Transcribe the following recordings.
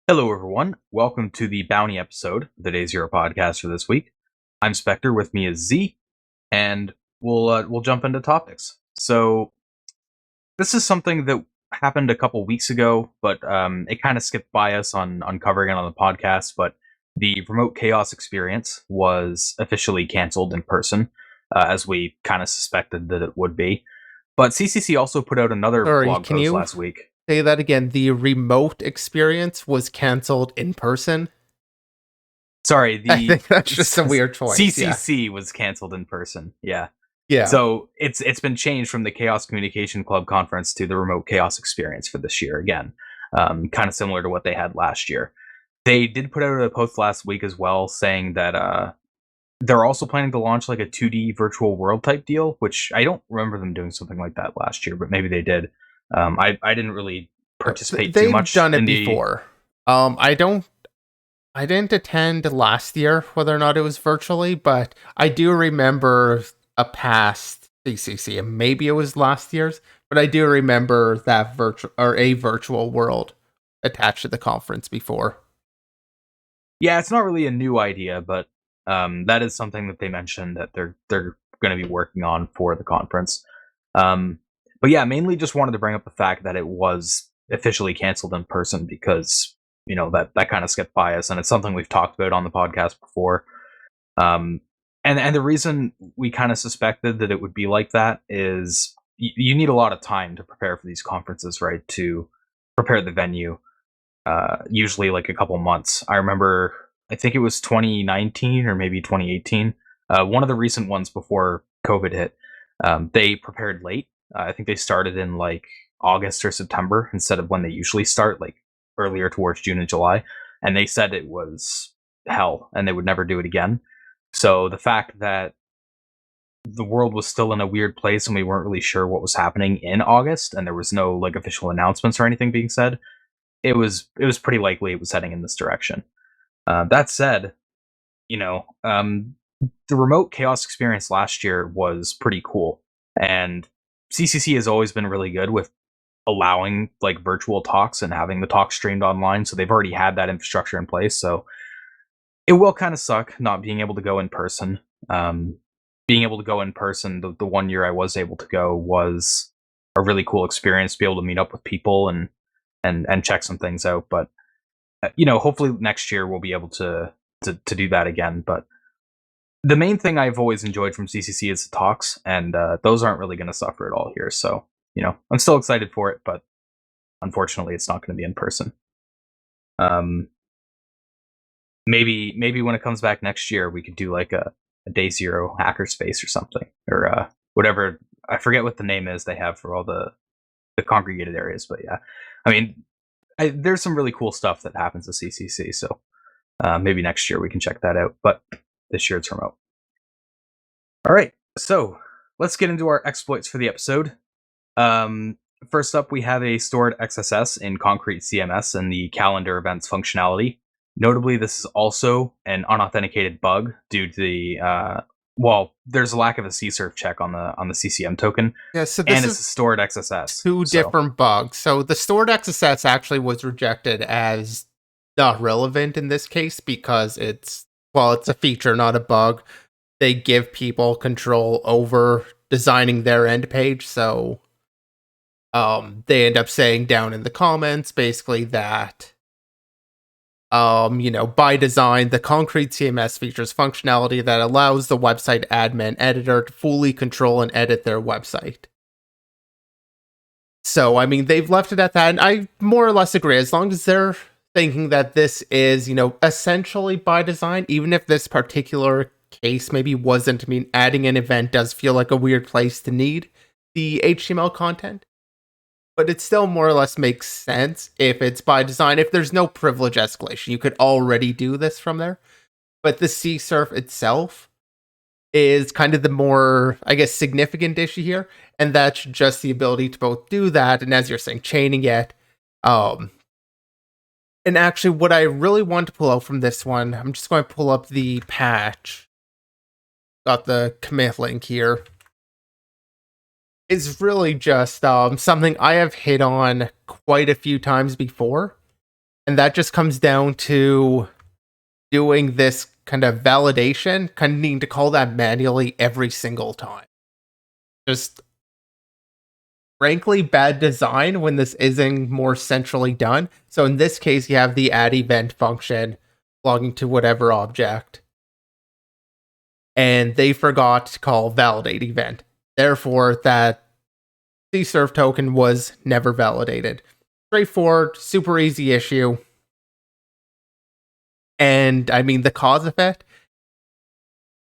Hello, everyone. Welcome to the Bounty episode of the Day Zero podcast for this week. I'm Spectre. With me is Z, and we'll jump into topics. So this is something that happened a couple weeks ago, but it kind of skipped by us on covering it on the podcast. But the remote chaos experience was officially canceled in person, as we kind of suspected that it would be. But CCC also put out another Sorry, blog can post you last week. say that again? The remote experience was canceled in person? Sorry, I the think that's just a weird choice. Yeah. CCC was canceled in person. Yeah. Yeah. So it's been changed from the Chaos Communication Club conference to the Remote Chaos Experience for this year again, kind of similar to what they had last year. They did put out a post last week as well saying that they're also planning to launch like a 2D virtual world type deal, which I don't remember them doing something like that last year, but maybe they did. I didn't really participate too They've much done in it the. before. I didn't attend last year, whether or not it was virtually, but I do remember a past CCC, and maybe it was last year's, but I do remember that a virtual world attached to the conference before. Yeah, it's not really a new idea, but that is something that they mentioned that they're going to be working on for the conference. Um, but yeah, mainly just wanted to bring up the fact that it was officially canceled in person because that kind of skipped by us, and it's something we've talked about on the podcast before. Um, and the reason we kind of suspected that it would be like that is you need a lot of time to prepare for these conferences, right? To prepare the venue, usually like a couple months. I remember, I think it was 2019 or maybe 2018. One of the recent ones before COVID hit. They prepared late. I think they started in like August or September instead of when they usually start, like earlier towards June and July. And they said it was hell and they would never do it again. So the fact that the world was still in a weird place and we weren't really sure what was happening in August and there was no like official announcements or anything being said, it was pretty likely it was heading in this direction. That said, you know, um, the remote chaos experience last year was pretty cool, and CCC has always been really good with allowing like virtual talks and having the talk streamed online. So they've already had that infrastructure in place. So it will kind of suck not being able to go in person. Being able to go in person, the 1 year I was able to go was a really cool experience. To be able to meet up with people and check some things out, but hopefully next year we'll be able to do that again. But the main thing I've always enjoyed from CCC is the talks, and those aren't really going to suffer at all here. So I'm still excited for it, but unfortunately, it's not going to be in person. Um, maybe when it comes back next year, we could do like a day zero hackerspace or something, or whatever. I forget what the name is they have for all the congregated areas, but yeah, I mean, there's some really cool stuff that happens at CCC. So maybe next year we can check that out. But this year it's remote. All right, so let's get into our exploits for the episode. Um, First up, we have a stored XSS in Concrete CMS and the calendar events functionality. Notably, this is also an unauthenticated bug due to the there's a lack of a CSRF check on the CCM token, Yeah, so this and it's is a stored XSS. two So different bugs. So the stored XSS actually was rejected as not relevant in this case because it's a feature, not a bug. They give people control over designing their end page, so they end up saying down in the comments basically that by design, the Concrete CMS features functionality that allows the website admin editor to fully control and edit their website. So, I mean, they've left it at that, and I more or less agree. As long as they're thinking that this is, essentially by design, even if this particular case maybe wasn't, I mean, adding an event does feel like a weird place to need the HTML content, but it still more or less makes sense if it's by design. If there's no privilege escalation, you could already do this from there. But the CSRF itself is kind of the more, I guess, significant issue here, and that's just the ability to both do that and, as you're saying, chaining it. Um, and actually, what I really want to pull out from this one, I'm just going to pull up the patch. Got the commit link here. Is really just something I have hit on quite a few times before, And that just comes down to doing this kind of validation, kind of needing to call that manually every single time. Just frankly bad design when this isn't more centrally done. So in this case, you have the add event function logging to whatever object, and they forgot to call validate event. Therefore, that CSRF token was never validated. Straightforward, super easy issue. And I mean, the cause of it,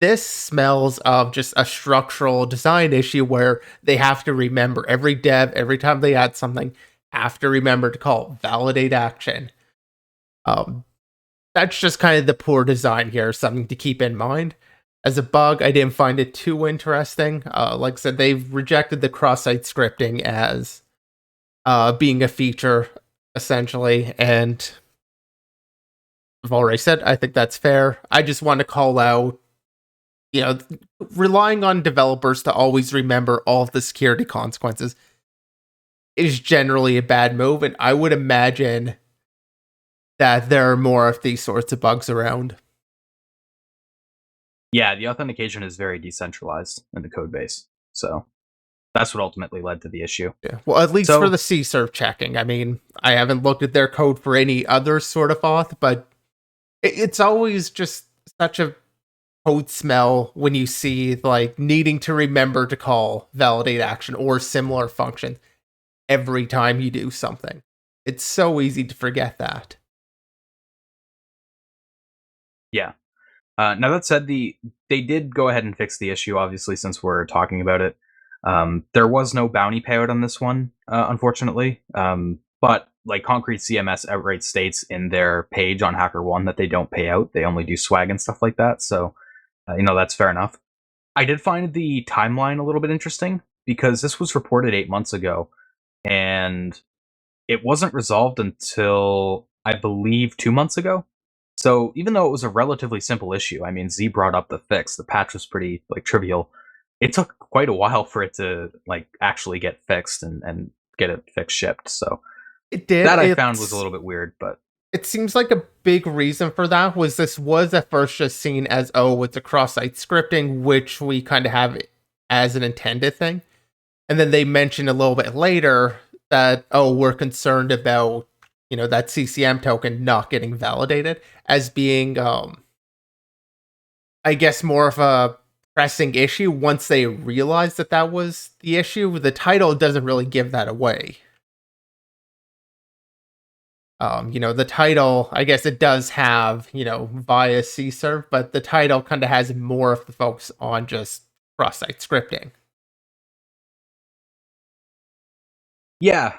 this smells of just a structural design issue where they have to remember every dev, every time they add something, have to remember to call validate action. That's just kind of the poor design here, something to keep in mind. As a bug, I didn't find it too interesting. Like I said, they've rejected the cross-site scripting as being a feature, essentially, and I've already said I think that's fair. I just want to call out, relying on developers to always remember all of the security consequences is generally a bad move, and I would imagine that there are more of these sorts of bugs around. Yeah, the authentication is very decentralized in the code base. So that's what ultimately led to the issue. Yeah. Well, at least for the CSRF checking. I mean, I haven't looked at their code for any other sort of auth, but it's always just such a code smell when you see like needing to remember to call validate action or similar function every time you do something. It's so easy to forget that. Yeah. Now that said, they did go ahead and fix the issue, obviously, since we're talking about it. There was no bounty payout on this one, unfortunately. But like Concrete CMS outright states in their page on HackerOne that they don't pay out. They only do swag and stuff like that. So, that's fair enough. I did find the timeline a little bit interesting because this was reported 8 months ago and it wasn't resolved until I believe 2 months ago. So even though it was a relatively simple issue, I mean, Z brought up the fix. The patch was pretty trivial. It took quite a while for it to actually get fixed and get it fixed shipped. So it did. That I found was a little bit weird, but it seems like a big reason for that was this was at first just seen as, it's a cross-site scripting, which we kind of have as an intended thing. And then they mentioned a little bit later that, we're concerned about, that CCM token not getting validated as being, I guess, more of a pressing issue. Once they realized that was the issue, the title doesn't really give that away. The title, I guess it does have, via CSRF, but the title kind of has more of the focus on just cross-site scripting. Yeah.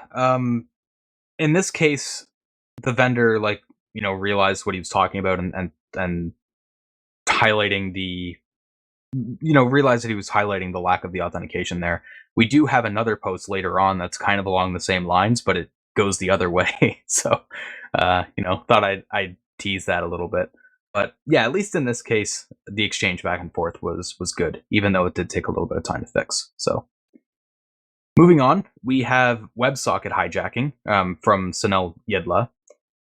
In this case, the vendor realized what he was talking about and highlighting the realized that he was highlighting the lack of the authentication there. We do have another post later on that's kind of along the same lines, but it goes the other way. So, thought I'd tease that a little bit. But yeah, at least in this case, the exchange back and forth was good, even though it did take a little bit of time to fix. So, moving on, we have WebSocket hijacking from Sunil Yedla.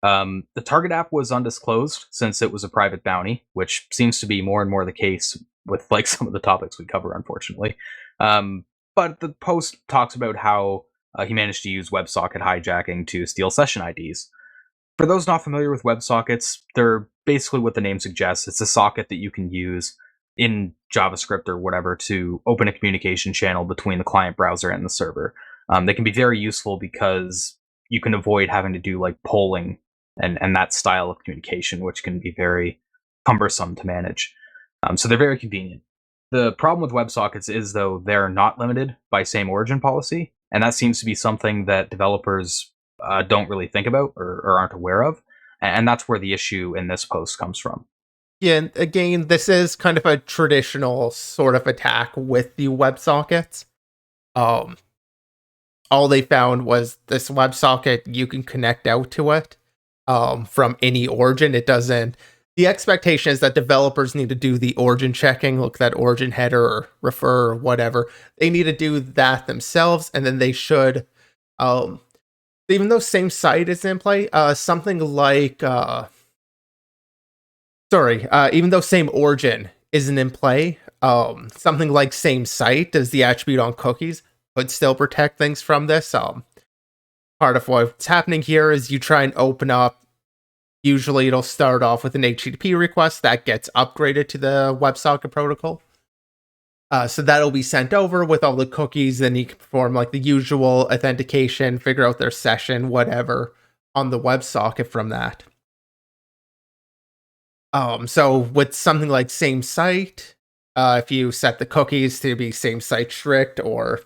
The target app was undisclosed since it was a private bounty, which seems to be more and more the case with some of the topics we cover, unfortunately. But the post talks about how he managed to use WebSocket hijacking to steal session IDs. For those not familiar with WebSockets, they're basically what the name suggests. It's a socket that you can use in JavaScript or whatever to open a communication channel between the client browser and the server. They can be very useful because you can avoid having to do polling and that style of communication, which can be very cumbersome to manage. So they're very convenient. The problem with WebSockets is, though, they're not limited by same origin policy, and that seems to be something that developers don't really think about or aren't aware of, and that's where the issue in this post comes from. Yeah, and again, this is kind of a traditional sort of attack with the WebSockets. All they found was this WebSocket, you can connect out to it from any origin. It doesn't. The expectation is that developers need to do the origin checking, look at that origin header or refer or whatever. They need to do that themselves, and then they should Even though same site is in play, something like even though same origin isn't in play, something like same site as the attribute on cookies would still protect things from this. Part of what's happening here is you try and open up. Usually, it'll start off with an HTTP request that gets upgraded to the WebSocket protocol. So that'll be sent over with all the cookies, then you can perform like the usual authentication, figure out their session, whatever, on the WebSocket from that. So with something like same site, if you set the cookies to be same site strict or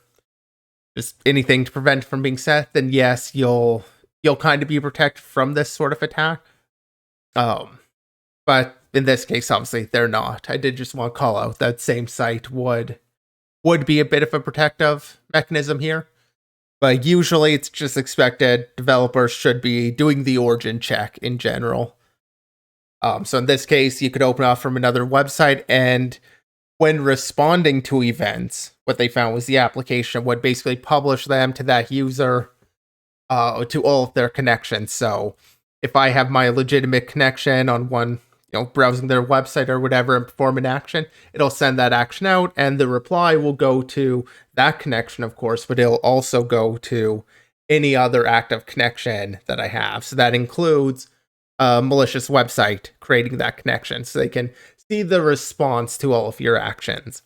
just anything to prevent from being set, then yes, you'll kind of be protected from this sort of attack. But in this case, obviously, they're not. I did just want to call out that same site would be a bit of a protective mechanism here. But usually it's just expected developers should be doing the origin check in general. So in this case, you could open up from another website, and when responding to events, what they found was the application would basically publish them to that user, to all of their connections. So if I have my legitimate connection on one, browsing their website or whatever and perform an action, it'll send that action out, and the reply will go to that connection, of course, but it'll also go to any other active connection that I have. So that includes a malicious website creating that connection, so they can see the response to all of your actions.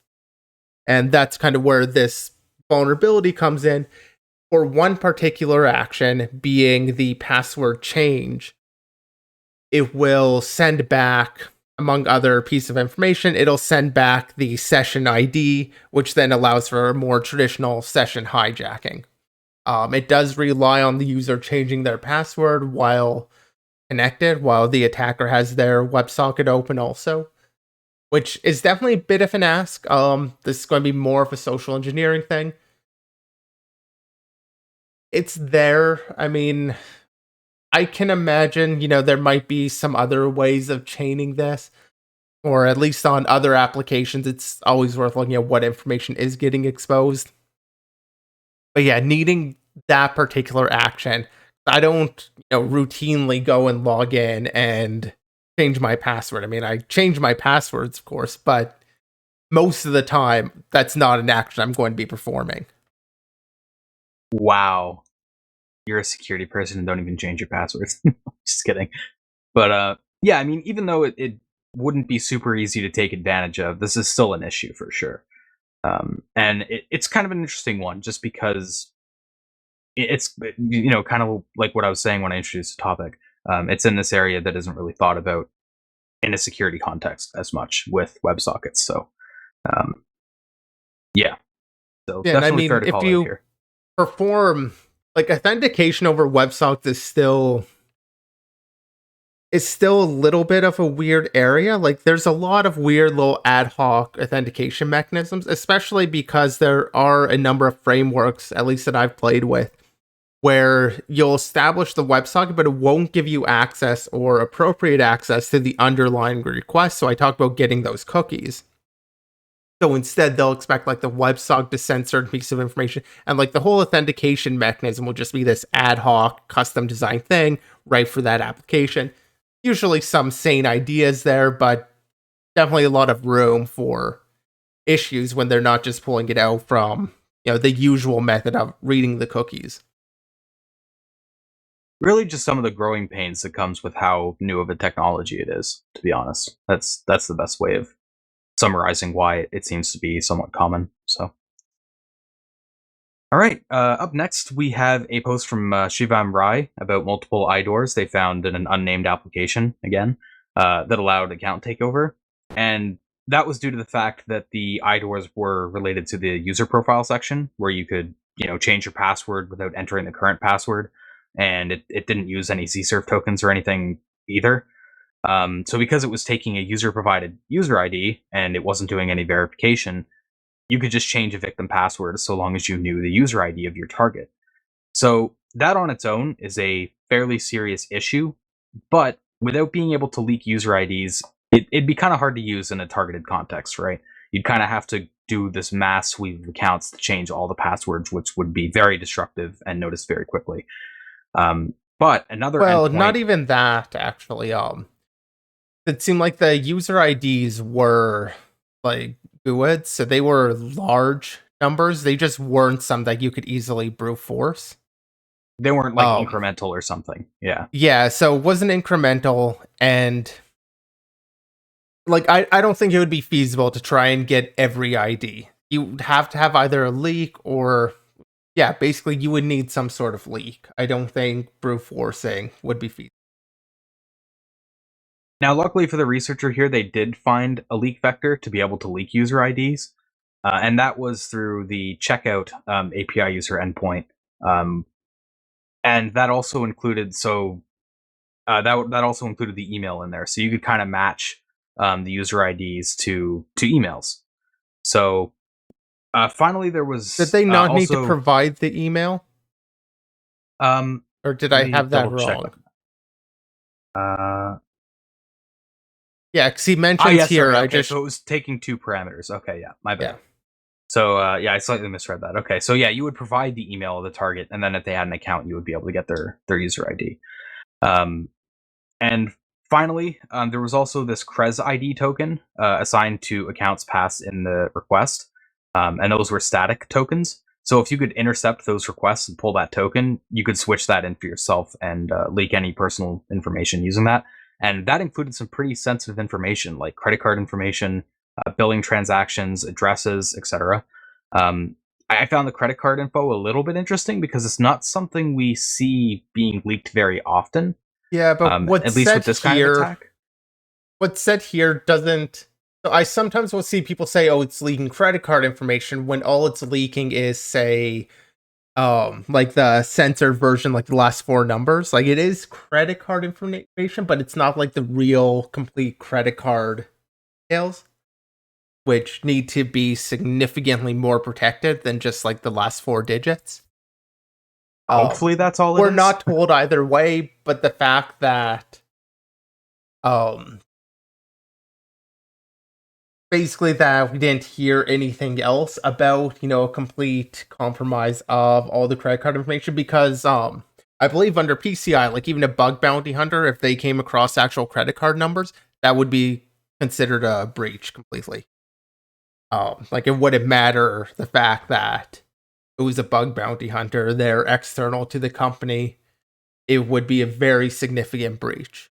And that's kind of where this vulnerability comes in. For one particular action, being the password change, it will send back, among other pieces of information, it'll send back the session ID, which then allows for more traditional session hijacking. It does rely on the user changing their password while connected, while the attacker has their WebSocket open also, which is definitely a bit of an ask. This is going to be more of a social engineering thing. It's there. I mean, I can imagine, there might be some other ways of chaining this, or at least on other applications, it's always worth looking at what information is getting exposed. But yeah, needing that particular action, I don't, routinely go and log in and change my password. I mean, I change my passwords, of course, but most of the time, that's not an action I'm going to be performing. Wow. You're a security person and don't even change your passwords. Just kidding. But yeah, I mean, even though it wouldn't be super easy to take advantage of, this is still an issue for sure. And it's kind of an interesting one just because it's, kind of like what I was saying when I introduced the topic. It's in this area that isn't really thought about in a security context as much with WebSockets. So, yeah. So Yeah, and I definitely fair mean, to if call out you here. perform like authentication over WebSockets is still a little bit of a weird area. Like, there's a lot of weird little ad hoc authentication mechanisms, especially because there are a number of frameworks, at least that I've played with, where you'll establish the WebSocket, but it won't give you access or appropriate access to the underlying request. So I talked about getting those cookies. So instead, they'll expect like the WebSocket to send certain pieces of information, and like the whole authentication mechanism will just be this ad hoc, custom designed thing right for that application. Usually some sane ideas there, but definitely a lot of room for issues when they're not just pulling it out from, the usual method of reading the cookies. Really just some of the growing pains that comes with how new of a technology it is, to be honest. That's the best way of summarizing why it seems to be somewhat common. So, all right. Up next, we have a post from Shivam Rai about multiple IDORs they found in an unnamed application again that allowed account takeover, and that was due to the fact that the IDORs were related to the user profile section, where you could change your password without entering the current password, and it didn't use any CSRF tokens or anything either. So because it was taking a user provided user ID and it wasn't doing any verification, you could just change a victim password so long as you knew the user ID of your target. So that on its own is a fairly serious issue, but without being able to leak user IDs, it'd be kind of hard to use in a targeted context, right? You'd kind of have to do this mass sweep of accounts to change all the passwords, which would be very destructive and noticed very quickly. But another Well, not endpoint, even that actually. It seemed like the user IDs were like GUIDs, so they were large numbers. They just weren't some that you could easily brute force. they weren't like Um, incremental or something. Yeah. yeah, so it wasn't incremental, and like I don't think it would be feasible to try and get every ID. You'd have to have either a leak or yeah, basically you would need some sort of leak. I don't think brute forcing would be feasible. Now, luckily for the researcher here, they did find a leak vector to be able to leak user IDs, and that was through the checkout API user endpoint, um, and that also included that also included the email in there, so you could kind of match the user IDs to emails. So finally, there Did was they not need to also provide the email? um, Or did let I me have that double check. wrong? Uh, Yeah, because he ah, mentions yeah, here, sorry. I Okay, just, so it was taking two parameters. Okay, yeah, my yeah. bad. So yeah, I slightly misread that. Okay, so yeah, you would provide the email of the target, and then if they had an account, you would be able to get their user ID. Um, and finally, there was also this CRES ID token assigned to accounts passed in the request, and those were static tokens. So if you could intercept those requests and pull that token, you could switch that in for yourself and leak any personal information using that. And that included some pretty sensitive information like credit card information, billing transactions, addresses, etc. I found the credit card info a little bit interesting because it's not something we see being leaked very often, Yeah, but at least with this kind of attack. what's said here doesn't. So I sometimes will see people say, "Oh, it's leaking credit card information," when all it's leaking is, say, like the censored version, like the last four numbers. Like it is credit card information, but it's not like the real complete credit card details, which need to be significantly more protected than just like the last four digits. Hopefully, that's all it We're is. not told either way, but the fact that um basically that we didn't hear anything else about, a complete compromise of all the credit card information because I believe under PCI, like even a bug bounty hunter, if they came across actual credit card numbers, that would be considered a breach completely. Like it wouldn't matter the fact that it was a bug bounty hunter, they're external to the company, it would be a very significant breach.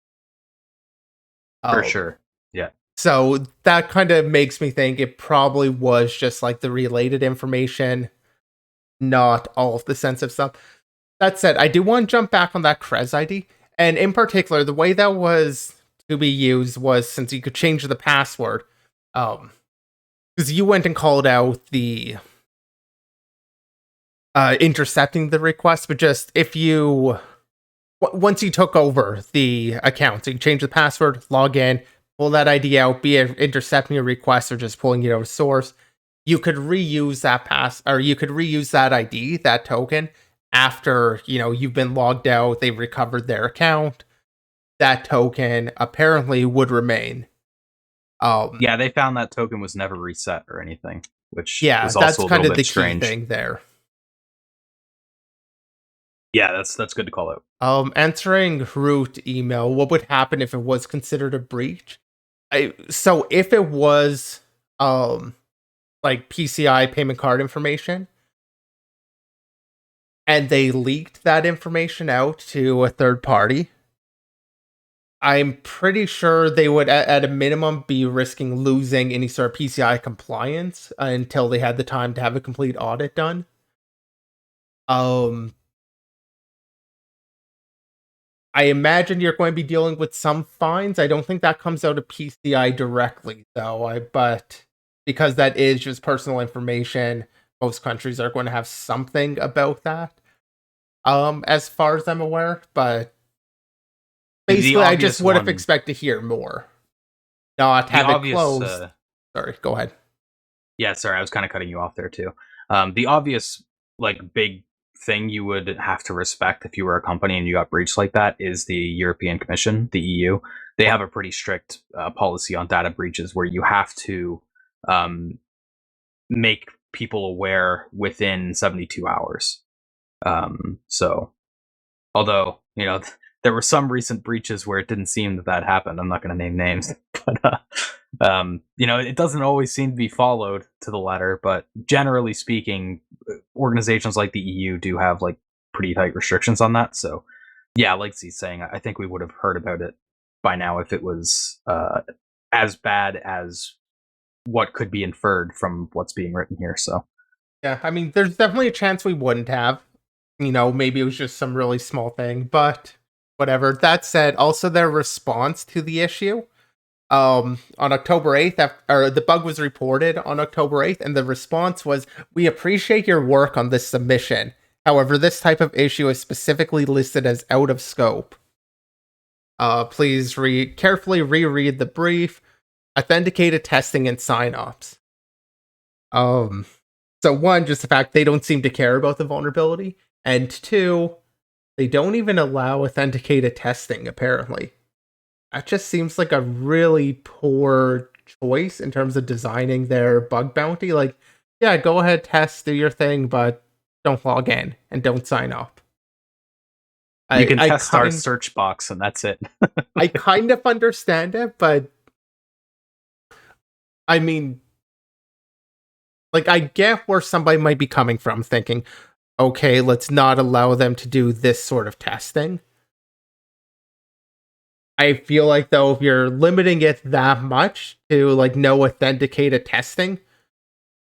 For Um, sure. Yeah. so that kind of makes me think it probably was just like the related information, not all of the sensitive stuff. That said, I do want to jump back on that CRES ID. And in particular, the way that was to be used was since you could change the password. Because you went and called out the intercepting the request, but just if you once you took over the account, so you change the password, log in, pull that ID out, be it intercepting a request or just pulling it out of source, you could reuse that or you could reuse that ID, that token, after you've been logged out, they've recovered their account. That token apparently would remain. Yeah, they found that token was never reset or anything, which Yeah, was that's also a kind little of bit the key strange. thing there. Yeah, that's good to call out. Answering root email, what would happen if it was considered a breach? So if it was um like PCI payment card information and they leaked that information out to a third party, I'm pretty sure they would at a minimum be risking losing any sort of PCI compliance until they had the time to have a complete audit done. Um I imagine you're going to be dealing with some fines. I don't think that comes out of PCI directly, though. But because that is just personal information, most countries are going to have something about that. As far as I'm aware, but The basically, I just obvious would have one, expected to hear more, not the have it obvious closed. Sorry, go ahead. Yeah, sorry, I was kind of cutting you off there too. The obvious, like, big thing you would have to respect if you were a company and you got breached like that is the European Commission, the EU. They have a pretty strict policy on data breaches where you have to um, make people aware within 72 hours. So Although, there were some recent breaches where it didn't seem that happened. I'm not going to name names, but it doesn't always seem to be followed to the letter. But generally speaking, organizations like the EU do have like pretty tight restrictions on that. So, yeah, like he's saying, I think we would have heard about it by now if it was as bad as what could be inferred from what's being written here. So, Yeah, I mean, there's definitely a chance we wouldn't have. Maybe it was just some really small thing, but whatever. That said, also their response to the issue on October 8th, or the bug was reported on October 8th, and the response was, "We appreciate your work on this submission. However, this type of issue is specifically listed as out of scope. Please carefully reread the brief, authenticated testing, and sign-offs." Um, so one, just the fact they don't seem to care about the vulnerability, and two, they don't even allow authenticated testing, apparently. That just seems like a really poor choice in terms of designing their bug bounty. Like, yeah, go ahead, test, do your thing, but don't log in and don't sign up. you can I test our kind search box, and that's it. I kind of understand it, but I mean, like, I get where somebody might be coming from, thinking, okay, let's not allow them to do this sort of testing. I feel like, though, if you're limiting it that much to like no authenticated testing,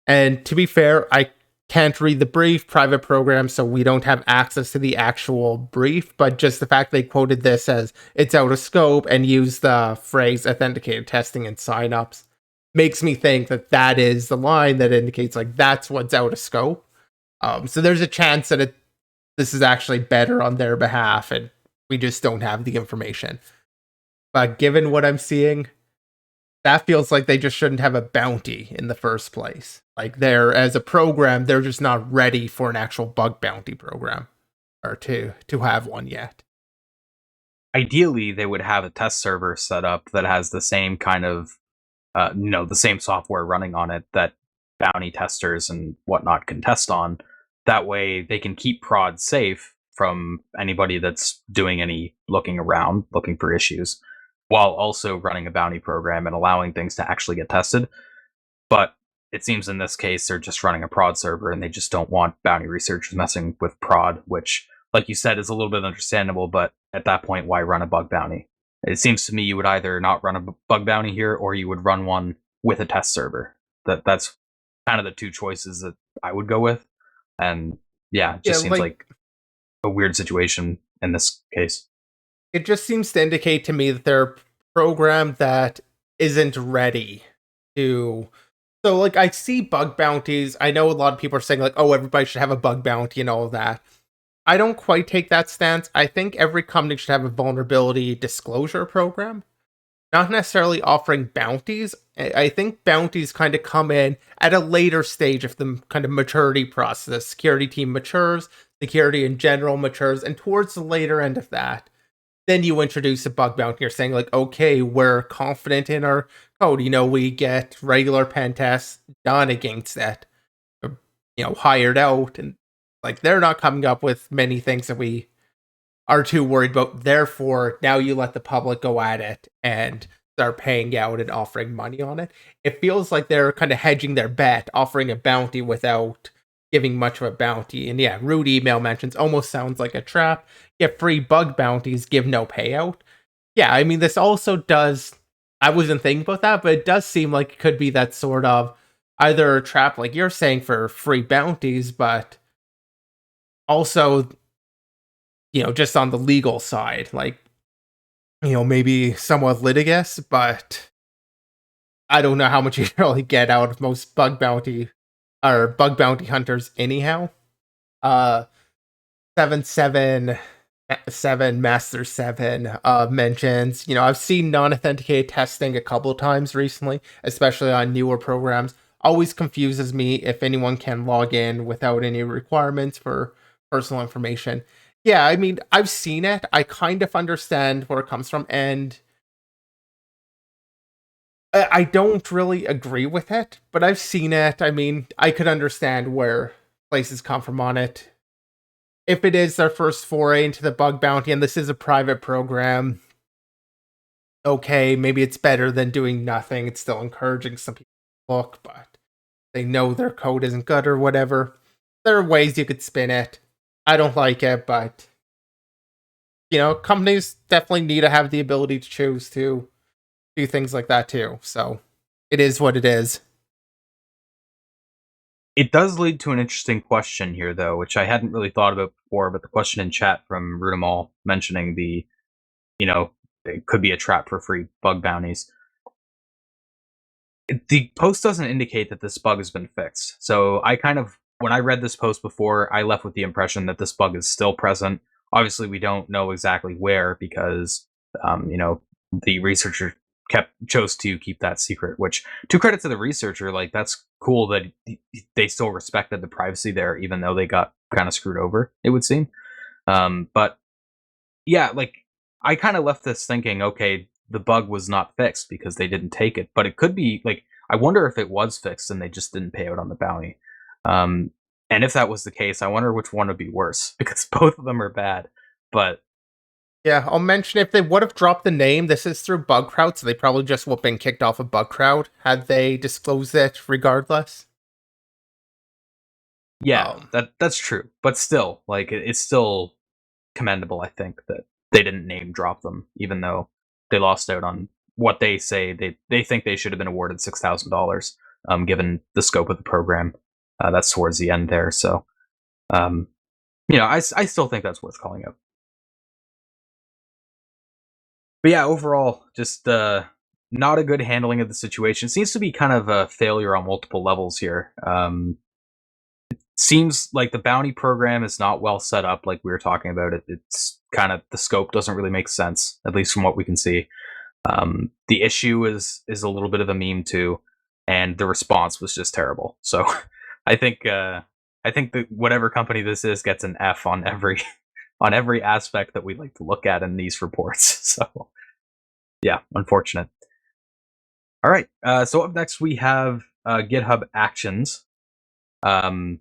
and to be fair, I can't read the brief, private program, so we don't have access to the actual brief, but just the fact they quoted this as it's out of scope and used the phrase authenticated testing and signups makes me think that that is the line that indicates like that's what's out of scope. So there's a chance that this is actually better on their behalf, and we just don't have the information. But given what I'm seeing, that feels like they just shouldn't have a bounty in the first place. Like, they're, as a program, they're just not ready for an actual bug bounty program, or to have one yet. Ideally, they would have a test server set up that has the same kind of, the same software running on it that bounty testers and whatnot can test on. That way, they can keep prod safe from anybody that's doing any looking around, looking for issues, while also running a bounty program and allowing things to actually get tested. But it seems in this case they're just running a prod server and they just don't want bounty researchers messing with prod, which, like you said, is a little bit understandable, but at that point, why run a bug bounty? It seems to me you would either not run a bug bounty here or you would run one with a test server. That's kind of the two choices that I would go with. And yeah, it Yeah, just seems like, like a weird situation in this case. it just seems to indicate to me that they're a program that isn't ready to. So, like, I see bug bounties. I know a lot of people are saying, like, oh, everybody should have a bug bounty and all of that. I don't quite take that stance. I think every company should have a vulnerability disclosure program, not necessarily offering bounties. I think bounties kind of come in at a later stage of the kind of maturity process. The security team matures, security in general matures, and towards the later end of that, then you introduce a bug bounty. You're saying, like, okay, we're confident in our code. We get regular pen tests done against that, hired out, and like they're not coming up with many things that we are too worried about. Therefore, now you let the public go at it and start paying out and offering money on it. It feels like they're kind of hedging their bet, offering a bounty without giving much of a bounty. And yeah, rude email mentions almost sounds like a trap. Get free bug bounties, give no payout. Yeah, I mean, this also does. I wasn't thinking about that, but it does seem like it could be that sort of either a trap, like you're saying, for free bounties, but also, just on the legal side, like, maybe somewhat litigious, but I don't know how much you really get out of most bug bounty hunters anyhow. 777 Master 7 mentions, I've seen non-authenticated testing a couple of times recently, especially on newer programs. Always confuses me if anyone can log in without any requirements for personal information. Yeah, I mean, I've seen it. I kind of understand where it comes from, and I don't really agree with it, but I've seen it. I mean, I could understand where places come from on it. if it is their first foray into the bug bounty and this is a private program, okay, maybe it's better than doing nothing. It's still encouraging some people to look, but they know their code isn't good or whatever. There are ways you could spin it. I don't like it, but companies definitely need to have the ability to choose to do things like that too. So it is what it is. It does lead to an interesting question here, though, which I hadn't really thought about before, but the question in chat from Rudimal mentioning it could be a trap for free bug bounties. The post doesn't indicate that this bug has been fixed. So when I read this post before, I left with the impression that this bug is still present. Obviously, we don't know exactly where because, the researcher chose to keep that secret, which, to credit to the researcher, like, that's cool that they still respected the privacy there, even though they got kind of screwed over, it would seem. But yeah, like, I kind of left this thinking, okay, the bug was not fixed because they didn't take it, but it could be like, I wonder if it was fixed and they just didn't pay out on the bounty. Um, and if that was the case, I wonder which one would be worse because both of them are bad. But Yeah, I'll mention if they would have dropped the name, this is through Bugcrowd, so they probably just would have been kicked off of Bugcrowd had they disclosed it regardless. yeah, that's true. But still, like, it's still commendable, I think, that they didn't name drop them, even though they lost out on what they say they think they should have been awarded $6,000, given the scope of the program. That's towards the end there, so I still think that's worth calling out. But yeah, overall, just not a good handling of the situation. Seems to be kind of a failure on multiple levels here. Seems like the bounty program is not well set up, like we were talking about. It's kind of, the scope doesn't really make sense, at least from what we can see. The issue is a little bit of a meme too, and the response was just terrible. So I think that whatever company this is gets an F on every on every aspect that we like to look at in these reports. So yeah, unfortunate. All right. So up next we have GitHub Actions. And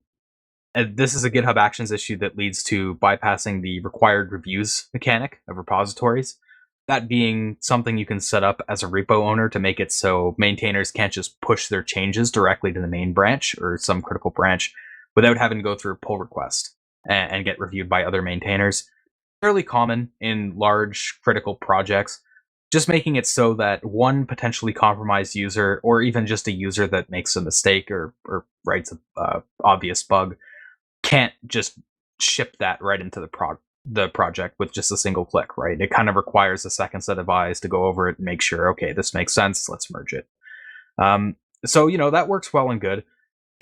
this is a GitHub Actions issue that leads to bypassing the required reviews mechanic of repositories. That being something you can set up as a repo owner to make it so maintainers can't just push their changes directly to the main branch or some critical branch without having to go through a pull request and get reviewed by other maintainers. Fairly common in large critical projects, just making it so that one potentially compromised user, or even just a user that makes a mistake or writes a obvious bug, can't just ship that right into the project with just a single click, right? It kind of requires a second set of eyes to go over it and make sure, okay, this makes sense, let's merge it. So that works well and good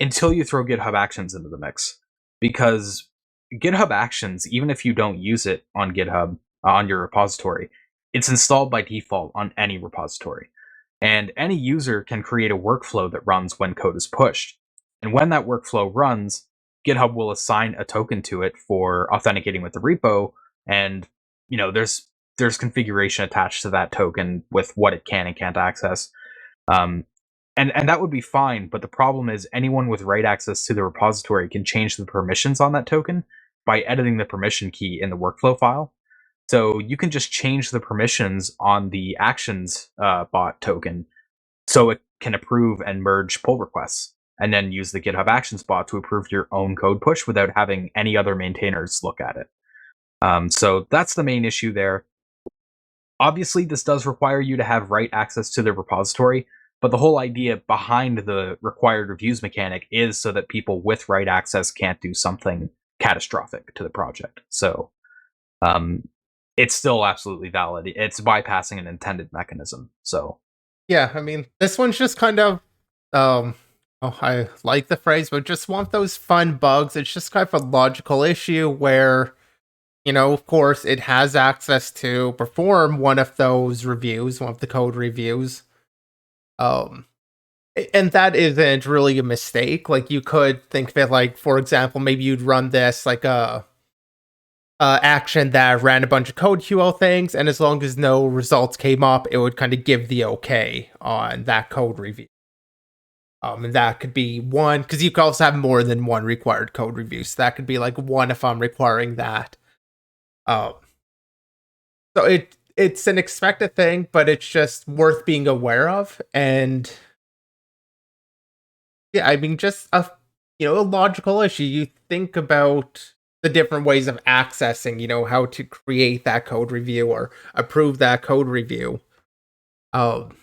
until you throw GitHub Actions into the mix, because GitHub Actions, even if you don't use it on GitHub on your repository, it's installed by default on any repository, and any user can create a workflow that runs when code is pushed. And when that workflow runs, GitHub will assign a token to it for authenticating with the repo, and there's configuration attached to that token with what it can and can't access. Um, and that would be fine, but the problem is anyone with write access to the repository can change the permissions on that token by editing the permission key in the workflow file. So you can just change the permissions on the actions bot token so it can approve and merge pull requests, and then use the GitHub Actions bot to approve your own code push without having any other maintainers look at it. So that's the main issue there. Obviously, this does require you to have write access to the repository, but the whole idea behind the required reviews mechanic is so that people with write access can't do something catastrophic to the project. So it's still absolutely valid. It's bypassing an intended mechanism. So Yeah, I mean, this one's just kind of, oh, I like the phrase, but just want those fun bugs. It's just kind of a logical issue where, of course, it has access to perform one of those reviews, one of the code reviews. And that isn't really a mistake. Like, you could think of it like, for example, maybe you'd run this like a action that ran a bunch of code QL things, and as long as no results came up, it would kind of give the okay on that code review. And that could be one, because you can also have more than one required code review. So that could be like one if I'm requiring that. Um, so it's an expected thing, but it's just worth being aware of. And yeah, I mean, just a logical issue. You think about the different ways of accessing, how to create that code review or approve that code review. Um,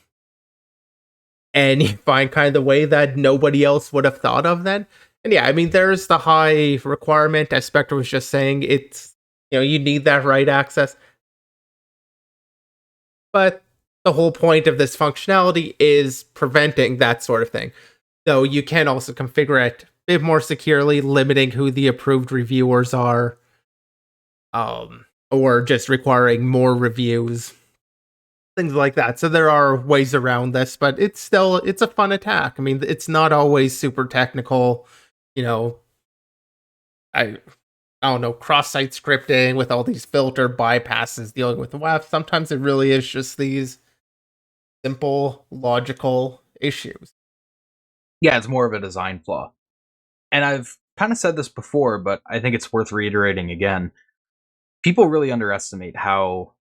and you find kind of the way that nobody else would have thought of then. And yeah, I mean, there's the high requirement, as Spectre was just saying. It's, you need that write access. But the whole point of this functionality is preventing that sort of thing. Though you can also configure it a bit more securely, limiting who the approved reviewers are, or just requiring more reviews, things like that. So there are ways around this, but it's a fun attack. I mean, it's not always super technical. You know, I I don't know, cross-site scripting with all these filter bypasses dealing with the web. Sometimes it really is just these simple logical issues. Yeah, it's more of a design flaw. And I've kind of said this before, but I think it's worth reiterating again. People really underestimate how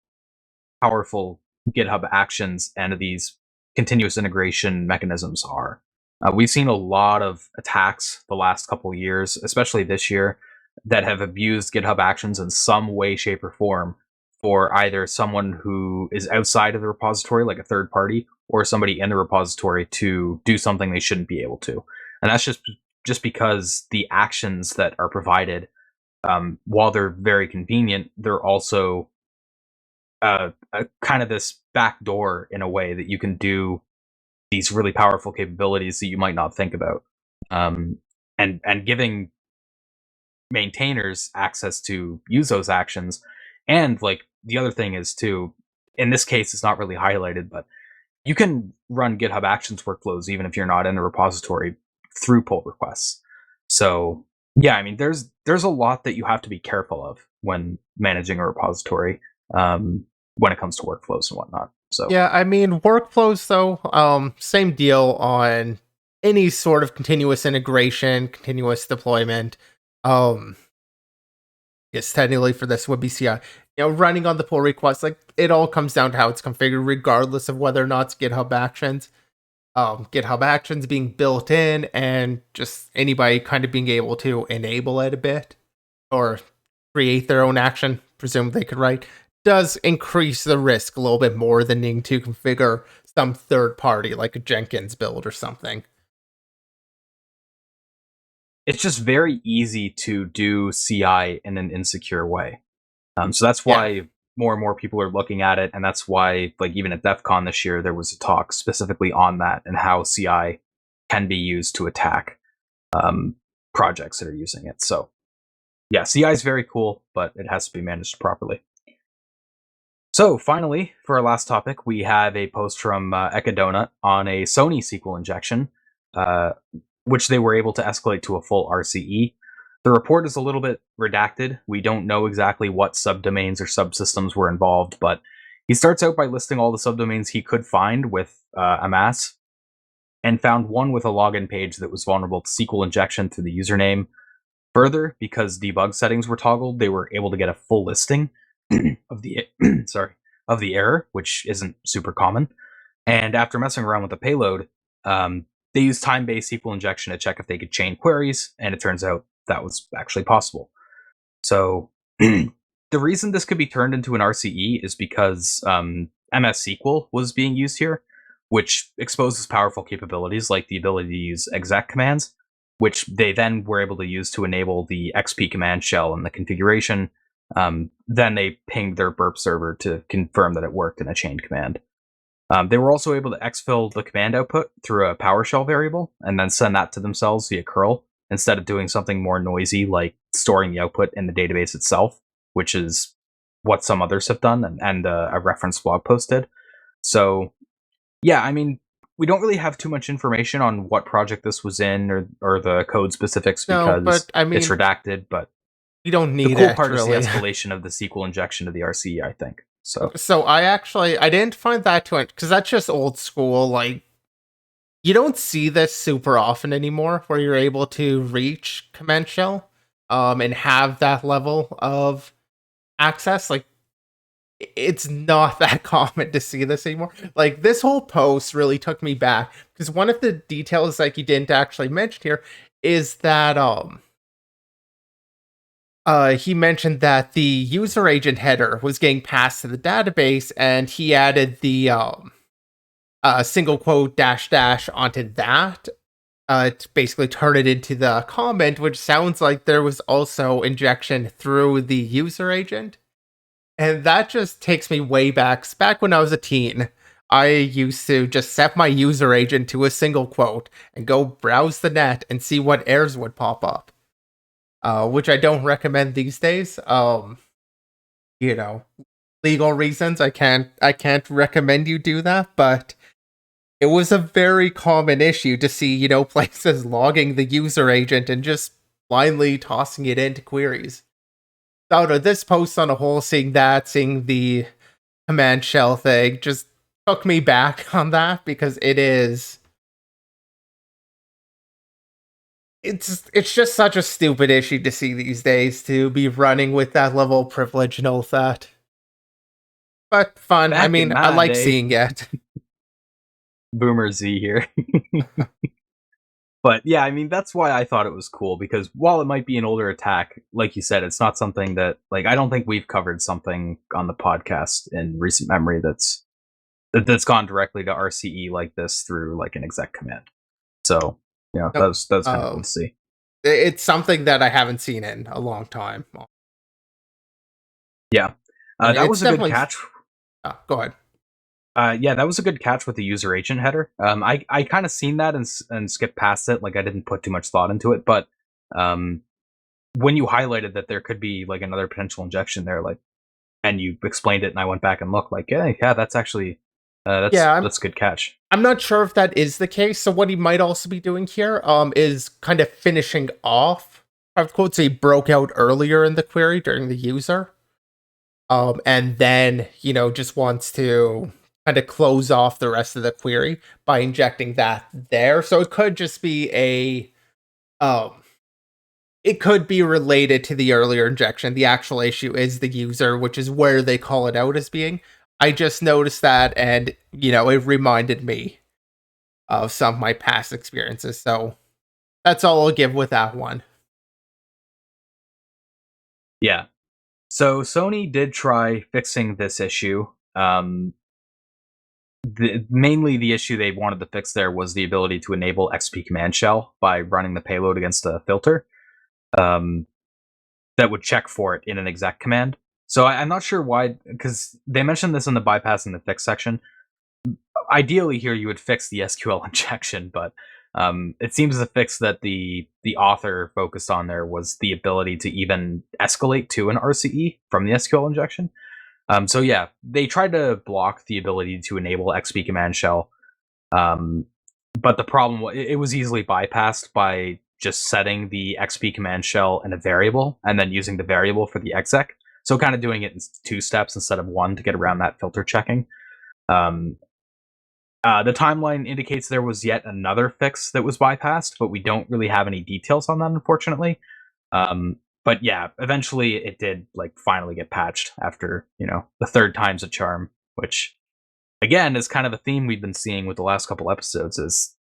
powerful GitHub Actions and these continuous integration mechanisms are. We've seen a lot of attacks the last couple of years, especially this year, that have abused GitHub Actions in some way, shape, or form for either someone who is outside of the repository, like a third party, or somebody in the repository to do something they shouldn't be able to. And that's just because the actions that are provided, while they're very convenient, they're also a kind of this back door in a way that you can do these really powerful capabilities that you might not think about. And giving maintainers access to use those actions. And like the other thing is too, in this case, it's not really highlighted, but you can run GitHub Actions workflows even if you're not in the repository through pull requests. So yeah, I mean, there's a lot that you have to be careful of when managing a repository, when it comes to workflows and whatnot. So Yeah, I mean, workflows though, same deal on any sort of continuous integration, continuous deployment. Um, yes, technically for this would be CI. Running on the pull request, like it all comes down to how it's configured, regardless of whether or not it's GitHub Actions. GitHub Actions being built in, and just anybody kind of being able to enable it a bit or create their own action, presume they could write, does increase the risk a little bit more than needing to configure some third party like a Jenkins build or something. it's just very easy to do CI in an insecure way. So that's Yeah. why more and more people are looking at it, and that's why, like, even at DEF CON this year, there was a talk specifically on that and how CI can be used to attack um, projects that are using it. So yeah, CI is very cool, but it has to be managed properly. So finally, for our last topic, we have a post from Echadonut on a Sony SQL injection, uh, which they were able to escalate to a full RCE. The report is a little bit redacted. We don't know exactly what subdomains or subsystems were involved, but he starts out by listing all the subdomains he could find with amass, and found one with a login page that was vulnerable to SQL injection through the username. Further, because debug settings were toggled, they were able to get a full listing of the of the error, which isn't super common. And after messing around with the payload, they used time-based SQL injection to check if they could chain queries, and it turns out that was actually possible. So the reason this could be turned into an RCE is because MS SQL was being used here, which exposes powerful capabilities like the ability to use exec commands, which they then were able to use to enable the XP command shell and the configuration. Then they pinged their burp server to confirm that it worked in a chained command. They were also able to exfil the command output through a PowerShell variable and then send that to themselves via curl instead of doing something more noisy like storing the output in the database itself, which is what some others have done and a reference blog post did. So, yeah, I mean, we don't really have too much information on what project this was in or the code specifics No, because but I it's mean, redacted, but you don't the need cool it part is the really. escalation of the SQL injection to the RCE, I think. So, So I didn't find that too, because that's just old school. Like, you don't see this super often anymore, where you're able to reach command shell, and have that level of access. Like, it's not that common to see this anymore. Like, this whole post really took me back because one of the details like you didn't actually mention here is that he mentioned that the user agent header was getting passed to the database, and he added the single quote dash dash onto that to basically turn it into the comment, which sounds like there was also injection through the user agent. And that just takes me way back when I was a teen. I used to just set my user agent to a single quote and go browse the net and see what errors would pop up, which I don't recommend these days. You know, legal reasons, I can't recommend you do that, but it was a very common issue to see, places logging the user agent and just blindly tossing it into queries. Out of this post on a whole, seeing the command shell thing just took me back on that because it's just such a stupid issue to see these days, to be running with that level of privilege and all that. But fun. I Back in mean, I my like day, seeing it. Boomer Z here. But yeah, I mean, that's why I thought it was cool, because while it might be an older attack, like you said, it's not something that, like, I don't think we've covered something on the podcast in recent memory that's gone directly to RCE like this through like an exec command. So yeah, Nope. that was kind of cool to see. It's something that I haven't seen in a long time. Yeah, I mean, that it's was a good definitely. catch. Go ahead. Yeah, that was a good catch with the user agent header. I kind of seen that and skipped past it. Like, I didn't put too much thought into it, but um, when you highlighted that there could be like another potential injection there, like, and you explained it, and I went back and looked, like, yeah, that's actually Yeah, that's a good catch. I'm not sure if that is the case. So what he might also be doing here, is kind of finishing off. I would quote, say, broke out earlier in the query during the user, and then just wants to kind of close off the rest of the query by injecting that there. So it could just be um, it could be related to the earlier injection. The actual issue is the user, which is where they call it out as being. I just noticed that, and it reminded me of some of my past experiences. So that's all I'll give with that one. Yeah. So Sony did try fixing this issue. Mainly the issue they wanted to fix there was the ability to enable XP command shell by running the payload against a filter um, that would check for it in an exec command. So I'm not sure why, because they mentioned this in the bypassing the fix section. Ideally, here you would fix the SQL injection, but it seems the fix that the author focused on there was the ability to even escalate to an RCE from the SQL injection. So yeah, they tried to block the ability to enable XP command shell, um, but the problem it was easily bypassed by just setting the XP command shell in a variable and then using the variable for the exec. So kind of doing it in two steps instead of one to get around that filter checking. Um, the timeline indicates there was yet another fix that was bypassed, but we don't really have any details on that, unfortunately. But yeah, eventually it did like finally get patched after the third time's a charm, which again is kind of a theme we've been seeing with the last couple episodes is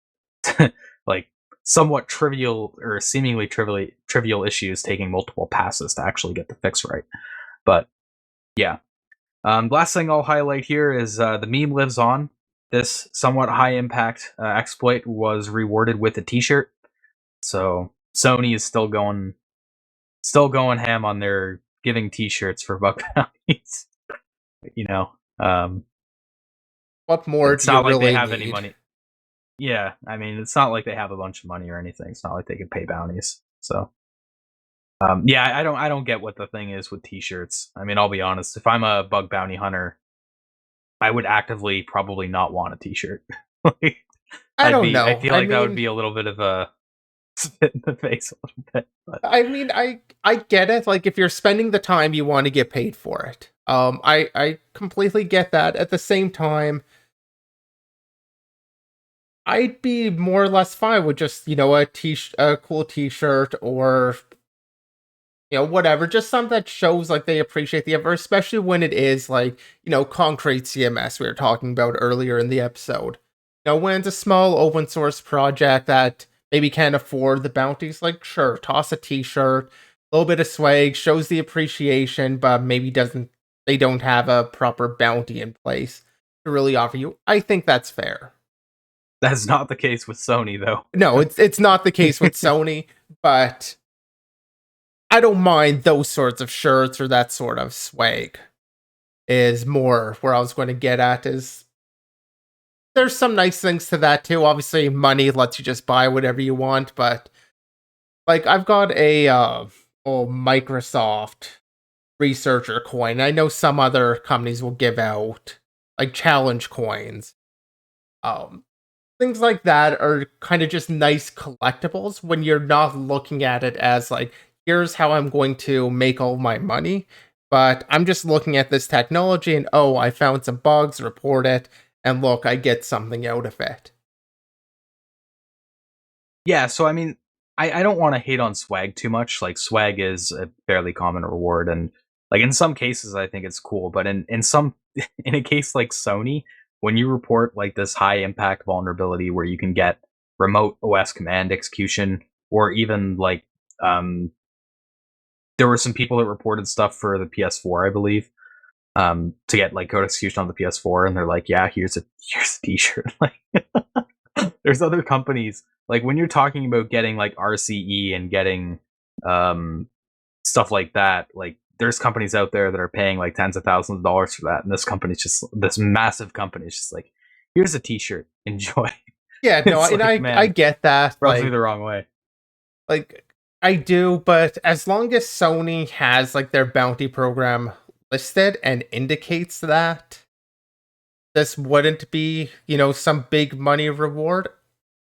like somewhat trivial or seemingly trivial issues taking multiple passes to actually get the fix right. But yeah, last thing I'll highlight here is the meme lives on. This somewhat high impact exploit was rewarded with a T-shirt, so Sony is still going ham on their giving T-shirts for bug bounties. you know, um, What more it's do you not like they really have any need? money. Yeah, I mean, it's not like they have a bunch of money or anything. It's not like they can pay bounties. So, yeah, I don't get what the thing is with T-shirts. I mean, I'll be honest. If I'm a bug bounty hunter, I would actively probably not want a T-shirt. Like, I don't I know. feel like that would be a little bit of a spit in the face a little bit. But I mean, I get it. Like, if you're spending the time, you want to get paid for it. I completely get that. At the same time, I'd be more or less fine with just, a cool t-shirt or, whatever, just something that shows like they appreciate the effort, especially when it is like, concrete CMS we were talking about earlier in the episode. When it's a small open source project that maybe can't afford the bounties, like sure, toss a t-shirt, a little bit of swag, shows the appreciation, but maybe they don't have a proper bounty in place to really offer you. I think that's fair. That's not the case with Sony, though. No, it's not the case with Sony, but I don't mind those sorts of shirts or that sort of swag. Is more where I was going to get at is there's some nice things to that too. Obviously, money lets you just buy whatever you want, but like I've got a Microsoft researcher coin. I know some other companies will give out like challenge coins. Um Things like that are kind of just nice collectibles when you're not looking at it as like, here's how I'm going to make all my money, but I'm just looking at this technology and oh, I found some bugs, report it, and look, I get something out of it. Yeah, so I mean, I don't want to hate on swag too much. Like swag is a fairly common reward, and like in some cases I think it's cool, but in some in a case like Sony, when you report like this high impact vulnerability where you can get remote OS command execution, or even like um there were some people that reported stuff for the PS4, I believe, to get like code execution on the PS4, and they're like, yeah, here's a t-shirt. Like there's other companies like when you're talking about getting like RCE and getting um stuff like that, like there's companies out there that are paying like tens of thousands of dollars for that, and this massive company is just like, here's a t-shirt, enjoy. Yeah, no, It's and like, I man, get that. rubs me the wrong way. Like I do, but as long as Sony has like their bounty program listed and indicates that this wouldn't be, some big money reward,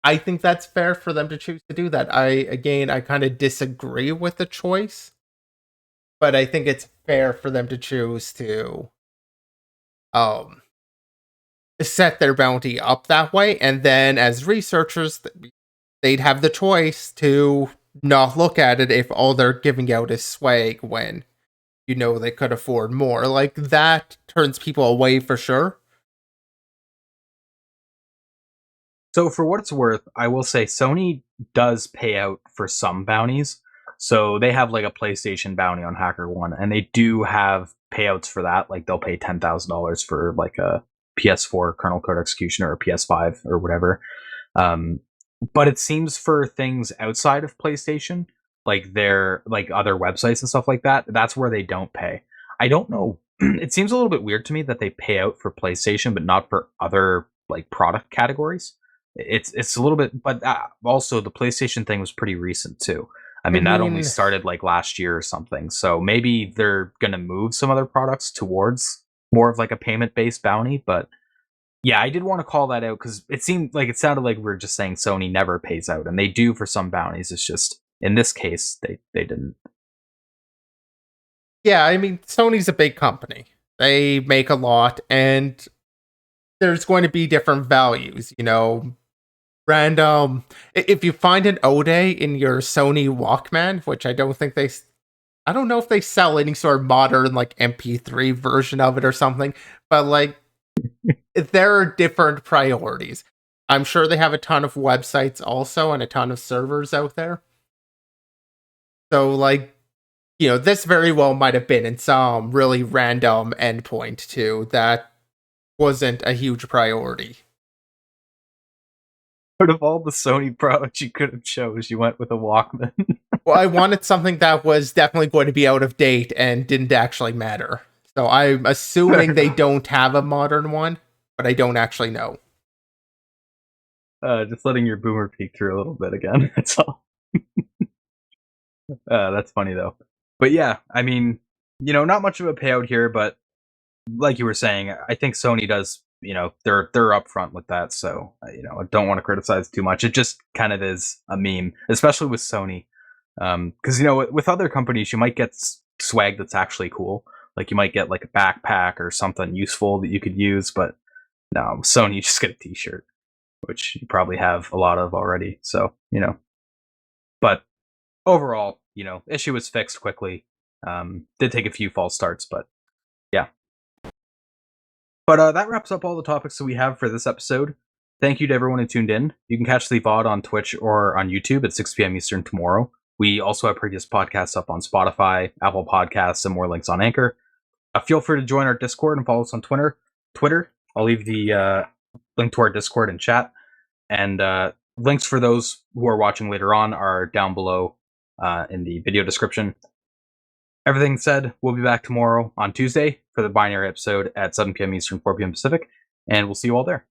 I think that's fair for them to choose to do that. I kind of disagree with the choice, but I think it's fair for them to choose to um set their bounty up that way, and then as researchers they'd have the choice to not look at it if all they're giving out is swag when they could afford more. Like that turns people away for sure. So for what it's worth, I will say Sony does pay out for some bounties. So they have like a PlayStation bounty on HackerOne, and they do have payouts for that. Like they'll pay $10,000 for like a PS4 kernel code execution or a PS5 or whatever. Um, but it seems for things outside of PlayStation, like their like other websites and stuff like that, that's where they don't pay. I don't know. It seems a little bit weird to me that they pay out for PlayStation, but not for other like product categories. It's a little bit, but also the PlayStation thing was pretty recent too. I I mean, that only mean, started like last year or something. So maybe they're gonna move some other products towards more of like a payment based bounty. But yeah, I did want to call that out because it sounded like we were just saying Sony never pays out, and they do for some bounties. It's just in this case they didn't. yeah, I mean, Sony's a big company. They make a lot, and there's going to be different values, random. If you find an Ode in your Sony Walkman, which I don't know if they sell any sort of modern like MP3 version of it or something, but like there are different priorities. I'm sure they have a ton of websites also and a ton of servers out there. So like, this very well might have been in some really random endpoint too that wasn't a huge priority. Out of all the Sony products you could have chose, you went with a Walkman. Well, I wanted something that was definitely going to be out of date and didn't actually matter. So I'm assuming they don't have a modern one, but I don't actually know. Just letting your boomer peek through a little bit again. That's all. That's funny though. But yeah, I mean, not much of a payout here, but like you were saying, I think Sony does. They're upfront with that, so I don't want to criticize too much. It just kind of is a meme, especially with Sony, because with other companies you might get swag that's actually cool. Like you might get like a backpack or something useful that you could use, but no, Sony, you just get a T-shirt. which you probably have a lot of already. So, but overall, issue was fixed quickly. Did take a few false starts, but yeah. But that wraps up all the topics that we have for this episode. Thank you to everyone who tuned in. You can catch the VOD on Twitch or on YouTube at 6 p.m. Eastern tomorrow. We also have previous podcasts up on Spotify, Apple Podcasts, and more links on Anchor. Feel free to join our Discord and follow us on Twitter. I'll leave the link to our Discord in chat. And links for those who are watching later on are down below in the video description. Everything said, we'll be back tomorrow on Tuesday for the binary episode at 7 p.m. Eastern, 4 p.m. Pacific, and we'll see you all there.